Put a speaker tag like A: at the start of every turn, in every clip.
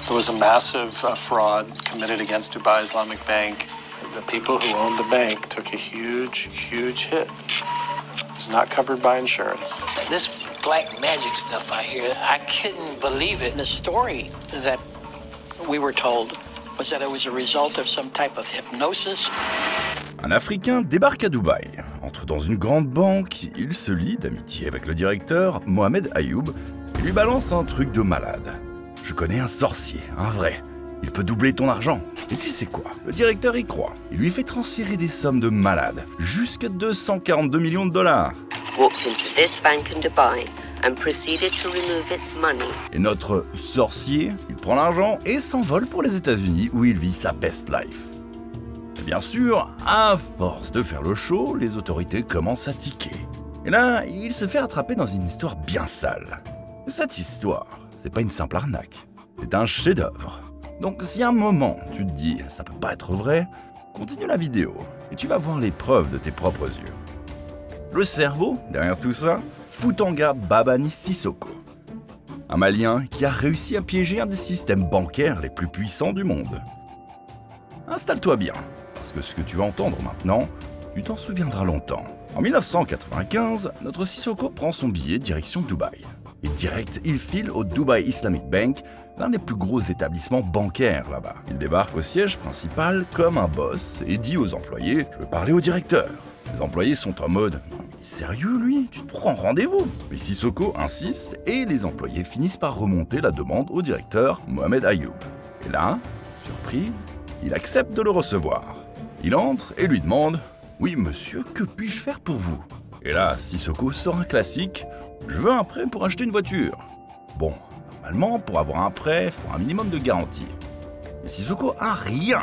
A: There was a massive fraud committed against Dubai Islamic Bank. The people who owned the bank took a huge hit. It was not covered by insurance.
B: This black magic stuff I hear, I couldn't believe it. The story that we were told was that it was a result of some type of hypnosis.
C: Un Africain débarque à Dubaï, entre dans une grande banque, il se lie d'amitié avec le directeur, Mohamed Ayoub, et lui balance un truc de malade. Je connais un sorcier, un vrai. Il peut doubler ton argent. Et tu sais quoi? Le directeur y croit. Il lui fait transférer des sommes de malade, jusqu'à 242 millions de dollars.
D: Walked into this bank in Dubai and proceeded to remove its money.
C: Et notre sorcier, il prend l'argent et s'envole pour les États-Unis où il vit sa best life. Et bien sûr, à force de faire le show, les autorités commencent à tiquer. Et là, il se fait attraper dans une histoire bien sale. Cette histoire, c'est pas une simple arnaque, c'est un chef-d'œuvre. Donc si à un moment tu te dis ça peut pas être vrai, continue la vidéo et tu vas voir les preuves de tes propres yeux. Le cerveau, derrière tout ça, Futanga Babani Sissoko. Un Malien qui a réussi à piéger un des systèmes bancaires les plus puissants du monde. Installe-toi bien, parce que ce que tu vas entendre maintenant, tu t'en souviendras longtemps. En 1995, notre Sissoko prend son billet direction Dubaï. Et direct, il file au Dubai Islamic Bank, l'un des plus gros établissements bancaires là-bas. Il débarque au siège principal comme un boss et dit aux employés « Je veux parler au directeur ». Les employés sont en mode « Sérieux lui? Tu te prends rendez-vous ?» Mais Sissoko insiste et les employés finissent par remonter la demande au directeur Mohamed Ayoub. Et là, surprise, il accepte de le recevoir. Il entre et lui demande « Oui monsieur, que puis-je faire pour vous ?» Et là, Sissoko sort un classique « Je veux un prêt pour acheter une voiture ». Bon, normalement, pour avoir un prêt, il faut un minimum de garantie. Mais Sissoko a rien.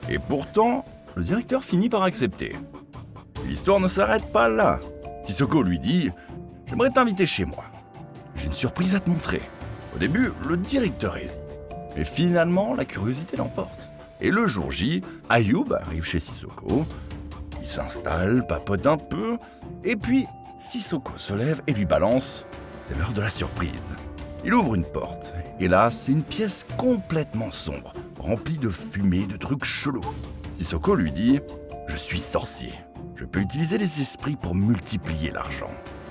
C: Et pourtant, le directeur finit par accepter. L'histoire ne s'arrête pas là. Sissoko lui dit « J'aimerais t'inviter chez moi. J'ai une surprise à te montrer. » Au début, le directeur hésite. Mais finalement, la curiosité l'emporte. Et le jour J, Ayoub arrive chez Sissoko. Il s'installe, papote un peu, et puis Sissoko se lève et lui balance « C'est l'heure de la surprise ». Il ouvre une porte, et là, c'est une pièce complètement sombre, remplie de fumée, de trucs chelous. Sissoko lui dit « Je suis sorcier. Je peux utiliser les esprits pour multiplier l'argent.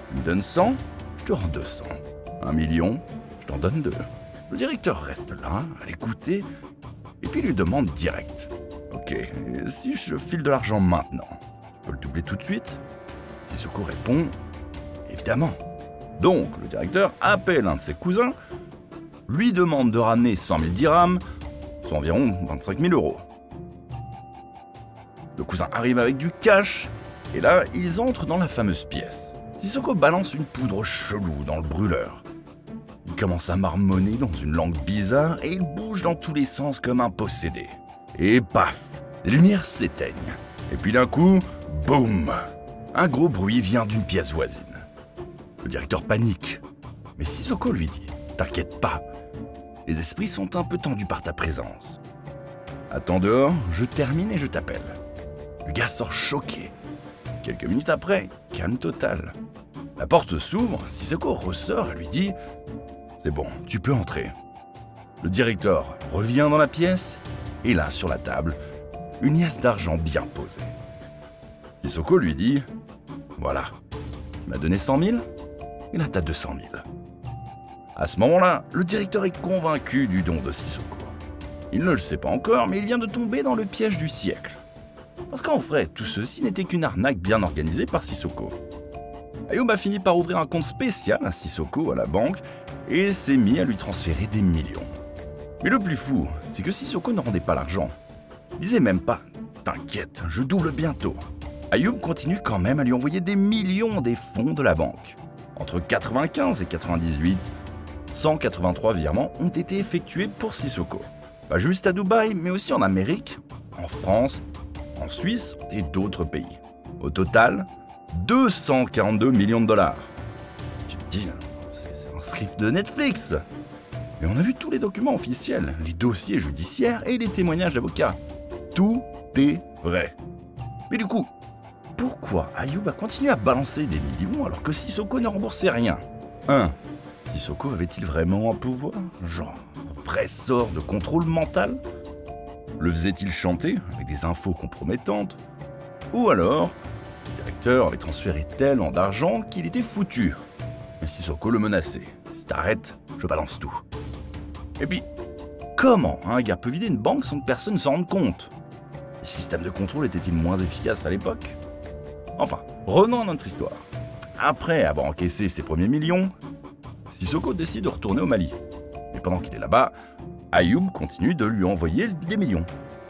C: Tu me donnes 100, je te rends 200. 1 million, je t'en donne 2. » Le directeur reste là, à l'écouter, et puis lui demande direct « Ok, et si je file de l'argent maintenant, tu peux le doubler tout de suite ?» Sissoko répond « Évidemment. » Donc, le directeur appelle un de ses cousins, lui demande de ramener 100 000 dirhams, soit environ 25 000 euros. Le cousin arrive avec du cash, et là, ils entrent dans la fameuse pièce. Sissoko balance une poudre chelou dans le brûleur. Il commence à marmonner dans une langue bizarre, et il bouge dans tous les sens comme un possédé. Et paf, les lumières s'éteignent. Et puis d'un coup, boum! Un gros bruit vient d'une pièce voisine. Le directeur panique, mais Sissoko lui dit « T'inquiète pas, les esprits sont un peu tendus par ta présence. Attends dehors, je termine et je t'appelle. » Le gars sort choqué. Quelques minutes après, calme total. La porte s'ouvre, Sissoko ressort et lui dit « C'est bon, tu peux entrer. » Le directeur revient dans la pièce, et là, sur la table, une liasse d'argent bien posée. Sissoko lui dit « Voilà, tu m'as donné 100 000 ? Et là, t'as 200 000. » À ce moment-là, le directeur est convaincu du don de Sissoko. Il ne le sait pas encore, mais il vient de tomber dans le piège du siècle. Parce qu'en vrai, tout ceci n'était qu'une arnaque bien organisée par Sissoko. Ayoub a fini par ouvrir un compte spécial à Sissoko à la banque et s'est mis à lui transférer des millions. Mais le plus fou, c'est que Sissoko ne rendait pas l'argent. Il disait même pas « T'inquiète, je double bientôt ». Ayoub continue quand même à lui envoyer des millions des fonds de la banque. Entre 95 et 98, 183 virements ont été effectués pour Sissoko. Pas juste à Dubaï, mais aussi en Amérique, en France, en Suisse et d'autres pays. Au total, 242 millions de dollars. Tu te dis, c'est un script de Netflix. Mais on a vu tous les documents officiels, les dossiers judiciaires et les témoignages d'avocats. Tout est vrai. Mais du coup, pourquoi Ayoub a continué à balancer des millions alors que Sissoko ne remboursait rien? 1. Sissoko avait-il vraiment un pouvoir? Genre, un vrai sort de contrôle mental? Le faisait-il chanter avec des infos compromettantes? Ou alors, le directeur avait transféré tellement d'argent qu'il était foutu. Mais Sissoko le menaçait. Si t'arrêtes, je balance tout. Et puis, comment un gars peut vider une banque sans que personne ne s'en rende compte? Les systèmes de contrôle étaient-ils moins efficaces à l'époque? Enfin, revenons à notre histoire. Après avoir encaissé ses premiers millions, Sissoko décide de retourner au Mali. Mais pendant qu'il est là-bas, Ayoub continue de lui envoyer des millions.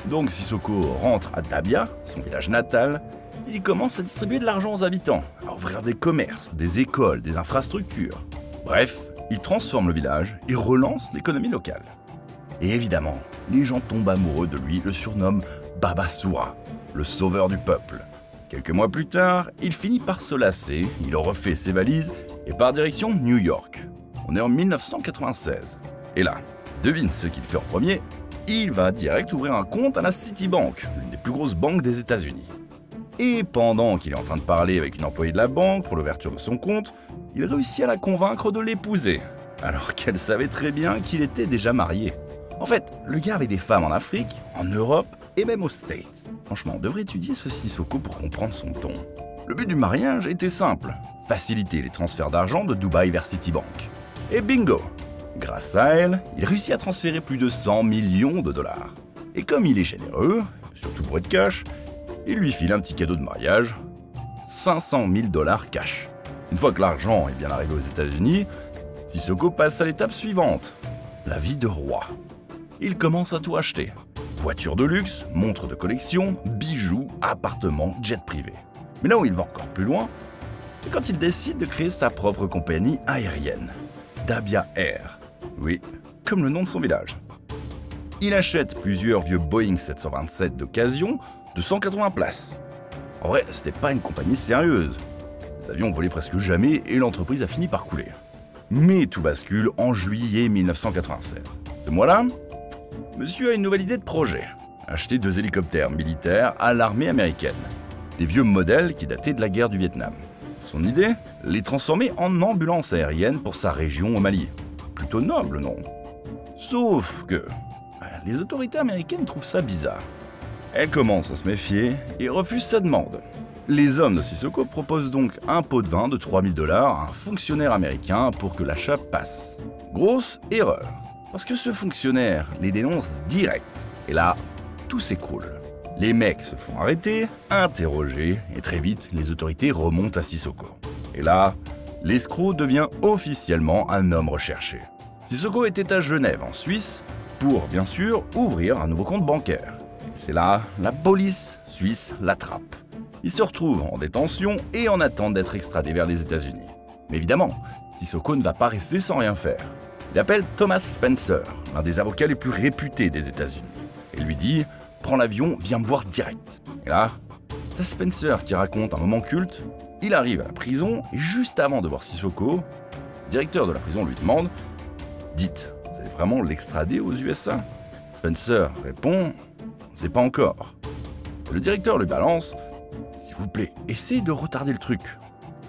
C: Donc Sissoko rentre à Dabia, son village natal, et il commence à distribuer de l'argent aux habitants, à ouvrir des commerces, des écoles, des infrastructures. Bref, il transforme le village et relance l'économie locale. Et évidemment, les gens tombent amoureux de lui, le surnomment Baba Soura, le sauveur du peuple. Quelques mois plus tard, il finit par se lasser, il refait ses valises et part direction New York. On est en 1996. Et là, devine ce qu'il fait en premier, il va direct ouvrir un compte à la Citibank, l'une des plus grosses banques des États-Unis. Et pendant qu'il est en train de parler avec une employée de la banque pour l'ouverture de son compte, il réussit à la convaincre de l'épouser, alors qu'elle savait très bien qu'il était déjà marié. En fait, le gars avait des femmes en Afrique, en Europe et même aux States. Franchement, on devrait étudier ce Sissoko pour comprendre son ton. Le but du mariage était simple, faciliter les transferts d'argent de Dubaï vers Citibank. Et bingo! Grâce à elle, il réussit à transférer plus de 100 millions de dollars. Et comme il est généreux, surtout pour être cash, il lui file un petit cadeau de mariage, 500 000 dollars cash. Une fois que l'argent est bien arrivé aux États-Unis, Sissoko passe à l'étape suivante, la vie de roi. Il commence à tout acheter. Voitures de luxe, montres de collection, bijoux, appartements, jets privés. Mais là où il va encore plus loin, c'est quand il décide de créer sa propre compagnie aérienne, Dabia Air. Oui, comme le nom de son village. Il achète plusieurs vieux Boeing 727 d'occasion de 180 places. En vrai, c'était pas une compagnie sérieuse. Les avions volaient presque jamais et l'entreprise a fini par couler. Mais tout bascule en juillet 1996. Ce mois-là, monsieur a une nouvelle idée de projet. Acheter 2 hélicoptères militaires à l'armée américaine. Des vieux modèles qui dataient de la guerre du Vietnam. Son idée? Les transformer en ambulance aérienne pour sa région au Mali. Plutôt noble, non? Sauf que les autorités américaines trouvent ça bizarre. Elles commencent à se méfier et refusent sa demande. Les hommes de Sissoko proposent donc un pot de vin de 3000 $ à un fonctionnaire américain pour que l'achat passe. Grosse erreur, parce que ce fonctionnaire les dénonce direct. Et là, tout s'écroule. Les mecs se font arrêter, interroger, et très vite, les autorités remontent à Sissoko. Et là, l'escroc devient officiellement un homme recherché. Sissoko était à Genève, en Suisse, pour, bien sûr, ouvrir un nouveau compte bancaire. Et c'est là, la police suisse l'attrape. Il se retrouve en détention et en attente d'être extradé vers les États-Unis. Mais évidemment, Sissoko ne va pas rester sans rien faire. Il appelle Thomas Spencer, l'un des avocats les plus réputés des États-Unis, et lui dit « Prends l'avion, viens me voir direct ». Et là, t'as Spencer qui raconte un moment culte. Il arrive à la prison et juste avant de voir Sissoko, le directeur de la prison lui demande « Dites, vous allez vraiment l'extrader aux USA ?» Spencer répond « C'est pas encore ». Le directeur lui balance « S'il vous plaît, essayez de retarder le truc ».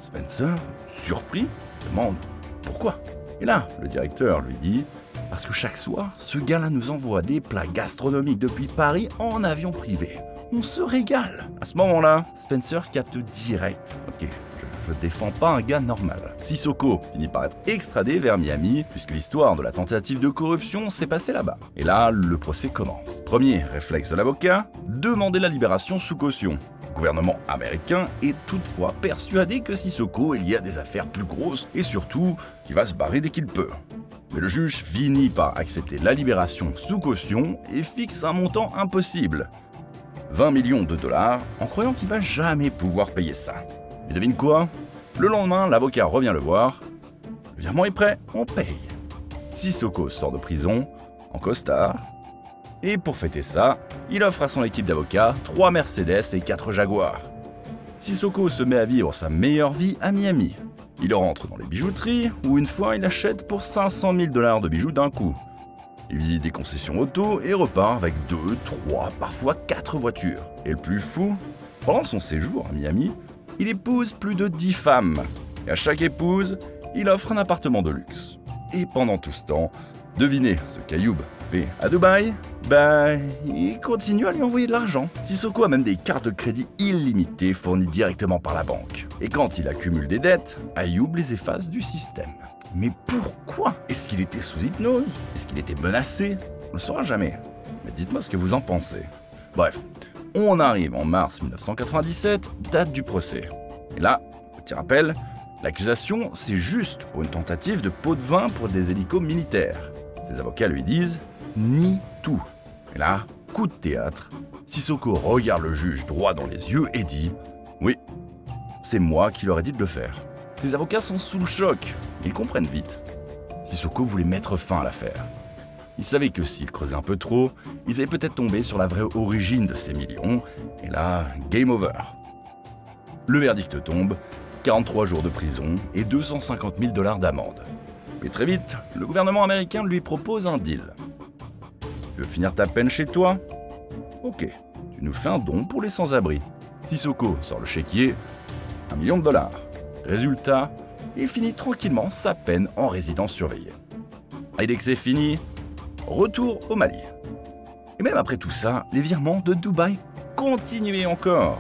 C: Spencer, surpris, demande « Pourquoi ?» Et là, le directeur lui dit « Parce que chaque soir, ce gars-là nous envoie des plats gastronomiques depuis Paris en avion privé. On se régale !» À ce moment-là, Spencer capte direct. Ok, je défends pas un gars normal. Sissoko finit par être extradé vers Miami, puisque l'histoire de la tentative de corruption s'est passée là-bas. Et là, le procès commence. Premier réflexe de l'avocat, demander la libération sous caution. Le gouvernement américain est toutefois persuadé que Sissoko est lié à des affaires plus grosses et surtout qu'il va se barrer dès qu'il peut. Mais le juge finit par accepter la libération sous caution et fixe un montant impossible. 20 millions de dollars, en croyant qu'il va jamais pouvoir payer ça. Et devine quoi? Le lendemain, l'avocat revient le voir. Le virement est prêt, on paye. Sissoko sort de prison, en costard. Et pour fêter ça, il offre à son équipe d'avocats 3 Mercedes et 4 Jaguars. Sissoko se met à vivre sa meilleure vie à Miami. Il rentre dans les bijouteries, où une fois il achète pour 500 000 $ de bijoux d'un coup. Il visite des concessions auto et repart avec 2, 3, parfois 4 voitures. Et le plus fou, pendant son séjour à Miami, il épouse plus de 10 femmes. Et à chaque épouse, il offre un appartement de luxe. Et pendant tout ce temps, devinez ce qu'Ayoub fait à Dubaï? Il continue à lui envoyer de l'argent. Sissoko a même des cartes de crédit illimitées fournies directement par la banque. Et quand il accumule des dettes, Ayoub les efface du système. Mais pourquoi? Est-ce qu'il était sous hypnose? Est-ce qu'il était menacé? On ne le saura jamais. Mais dites-moi ce que vous en pensez. Bref, on arrive en mars 1997, date du procès. Et là, petit rappel, l'accusation, c'est juste pour une tentative de pot de vin pour des hélicos militaires. Ses avocats lui disent « nie tout ». Et là, coup de théâtre, Sissoko regarde le juge droit dans les yeux et dit « oui, c'est moi qui leur ai dit de le faire ». Ses avocats sont sous le choc, ils comprennent vite. Sissoko voulait mettre fin à l'affaire. Il savait que s'il creusait un peu trop, ils allaient peut-être tomber sur la vraie origine de ces millions, et là, game over. Le verdict tombe, 43 jours de prison et 250 000 $ d'amende. Mais très vite, le gouvernement américain lui propose un deal. Tu veux finir ta peine chez toi? Ok, tu nous fais un don pour les sans-abri. Sissoko sort le chéquier, $1 million. Résultat, il finit tranquillement sa peine en résidence surveillée. Et dès que c'est fini, retour au Mali. Et même après tout ça, les virements de Dubaï continuaient encore.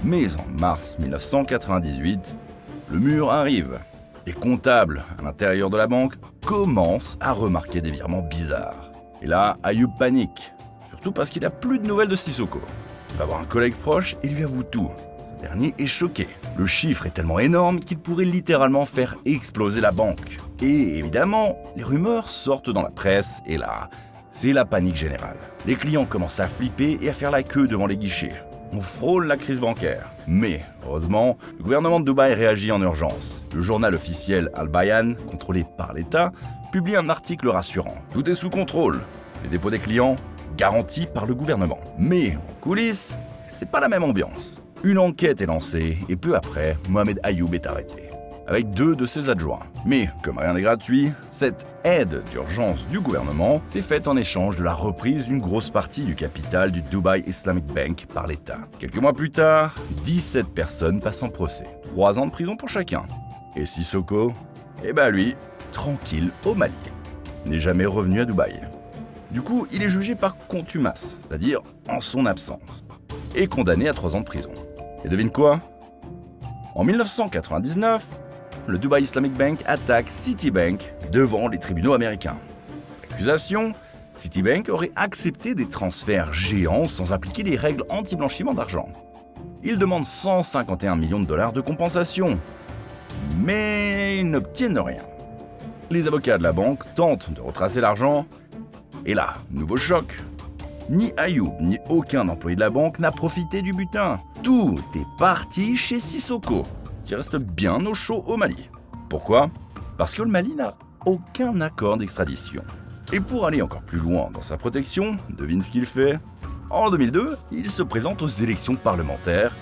C: Mais en mars 1998, le mur arrive. Les comptables à l'intérieur de la banque commencent à remarquer des virements bizarres. Et là, Ayoub panique, surtout parce qu'il n'a plus de nouvelles de Sissoko. Il va voir un collègue proche et lui avoue tout. Ce dernier est choqué. Le chiffre est tellement énorme qu'il pourrait littéralement faire exploser la banque. Et évidemment, les rumeurs sortent dans la presse et là, c'est la panique générale. Les clients commencent à flipper et à faire la queue devant les guichets. On frôle la crise bancaire. Mais, heureusement, le gouvernement de Dubaï réagit en urgence. Le journal officiel Al Bayan, contrôlé par l'État, publie un article rassurant. Tout est sous contrôle. Les dépôts des clients, garantis par le gouvernement. Mais, en coulisses, c'est pas la même ambiance. Une enquête est lancée et peu après, Mohamed Ayoub est arrêté, avec 2 de ses adjoints. Mais, comme rien n'est gratuit, cette aide d'urgence du gouvernement s'est faite en échange de la reprise d'une grosse partie du capital du Dubai Islamic Bank par l'État. Quelques mois plus tard, 17 personnes passent en procès. 3 ans de prison pour chacun. Et Sissoko, lui, tranquille au Mali, n'est jamais revenu à Dubaï. Du coup, il est jugé par contumace, c'est-à-dire en son absence, et condamné à 3 ans de prison. Et devine quoi? En 1999, le Dubai Islamic Bank attaque Citibank devant les tribunaux américains. L'accusation, Citibank aurait accepté des transferts géants sans appliquer les règles anti-blanchiment d'argent. Il demande 151 millions de $ de compensation, mais ils n'obtiennent rien. Les avocats de la banque tentent de retracer l'argent, et là, nouveau choc. Ni Ayoub, ni aucun employé de la banque n'a profité du butin. Tout est parti chez Sissoko, qui reste bien au chaud au Mali. Pourquoi? Parce que le Mali n'a aucun accord d'extradition. Et pour aller encore plus loin dans sa protection, devine ce qu'il fait. En 2002, il se présente aux élections parlementaires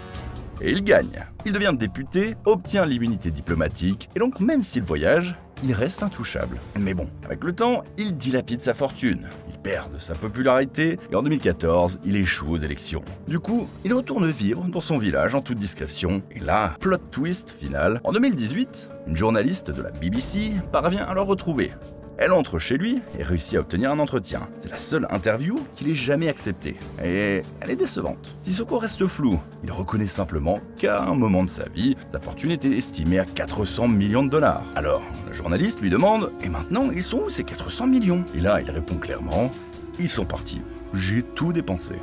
C: et il gagne. Il devient député, obtient l'immunité diplomatique et donc même s'il voyage, il reste intouchable. Mais bon, avec le temps, il dilapide sa fortune, il perd de sa popularité et en 2014, il échoue aux élections. Du coup, il retourne vivre dans son village en toute discrétion et là, plot twist final, en 2018, une journaliste de la BBC parvient à le retrouver. Elle entre chez lui et réussit à obtenir un entretien. C'est la seule interview qu'il ait jamais acceptée. Et elle est décevante. Sissoko reste flou. Il reconnaît simplement qu'à un moment de sa vie, sa fortune était estimée à 400 millions de $. Alors, la journaliste lui demande « Et maintenant, ils sont où ces 400 millions ?» Et là, il répond clairement « Ils sont partis. J'ai tout dépensé. »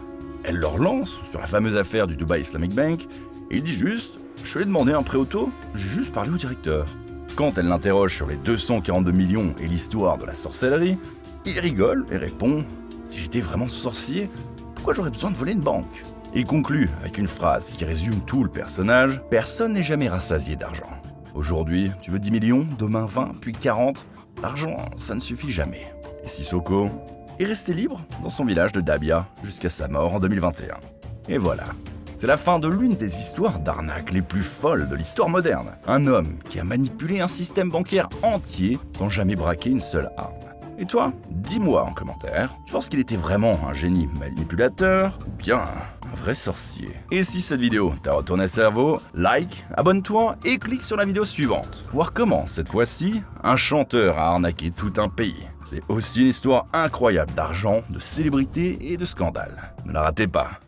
C: Elle leur lance sur la fameuse affaire du Dubai Islamic Bank et il dit juste « Je lui ai demandé un prêt auto, j'ai juste parlé au directeur. » Quand elle l'interroge sur les 242 millions et l'histoire de la sorcellerie, il rigole et répond « Si j'étais vraiment sorcier, pourquoi j'aurais besoin de voler une banque ?» Il conclut avec une phrase qui résume tout le personnage « Personne n'est jamais rassasié d'argent. Aujourd'hui, tu veux 10 millions, demain 20, puis 40. L'argent, ça ne suffit jamais. » Et Sissoko est resté libre dans son village de Dabia jusqu'à sa mort en 2021. Et voilà. C'est la fin de l'une des histoires d'arnaque les plus folles de l'histoire moderne. Un homme qui a manipulé un système bancaire entier sans jamais braquer une seule arme. Et toi, dis-moi en commentaire, tu penses qu'il était vraiment un génie manipulateur ou bien vrai sorcier. Et si cette vidéo t'a retourné le cerveau, like, abonne-toi et clique sur la vidéo suivante. Voir comment, cette fois-ci, un chanteur a arnaqué tout un pays. C'est aussi une histoire incroyable d'argent, de célébrité et de scandale. Ne la ratez pas.